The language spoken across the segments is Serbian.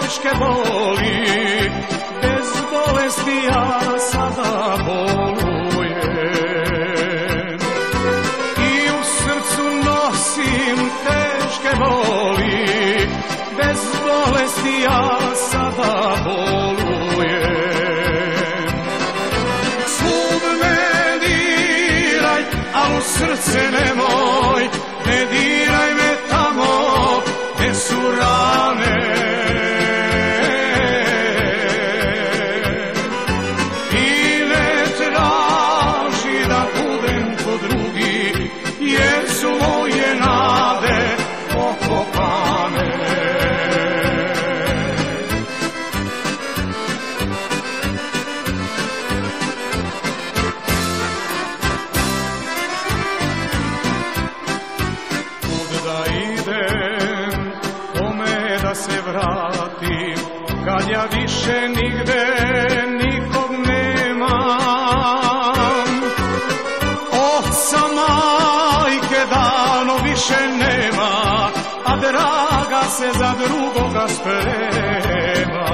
teške boli, bez bolesti ja sada bolujem. I u srcu nosim teške boli, bez bolesti ja sada bolujem. Svud me diraj, a u srce nemoj, ne diraj me tamo gde su rane. I ne traži da budem ko drugi, jer su moje nade pokopane. Se vratim, kad ja više nigde nikog nemam. Oca, majke davno više nema, a draga se za drugoga sprema.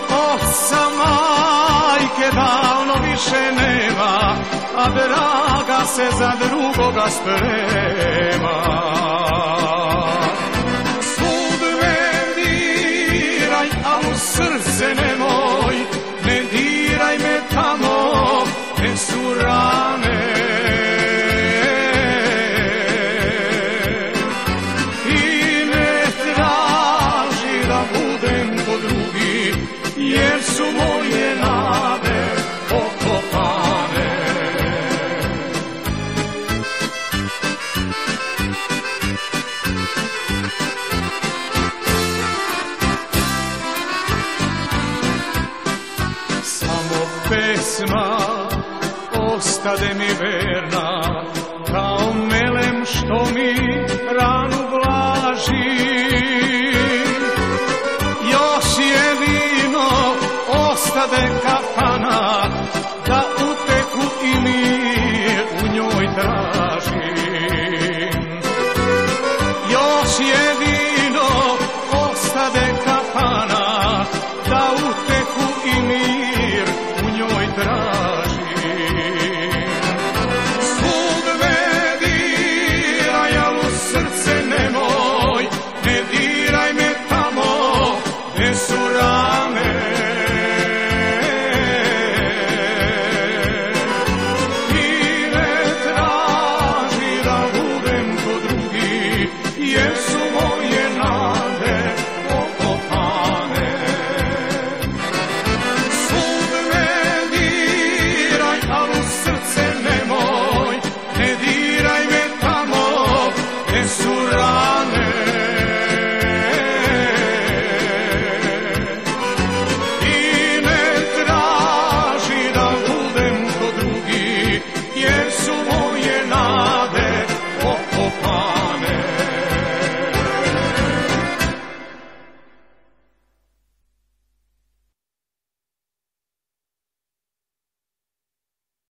Oca, majke davno više nema, a draga se za drugoga sprema. A u srce nemoj, ne diraj me tamo gde su rane. I ne traži da budem ko drugi, jer su moje nade pokopane. Pesma ostade mi verna, kao melem što mi ranu vlaži. Još jedino ostade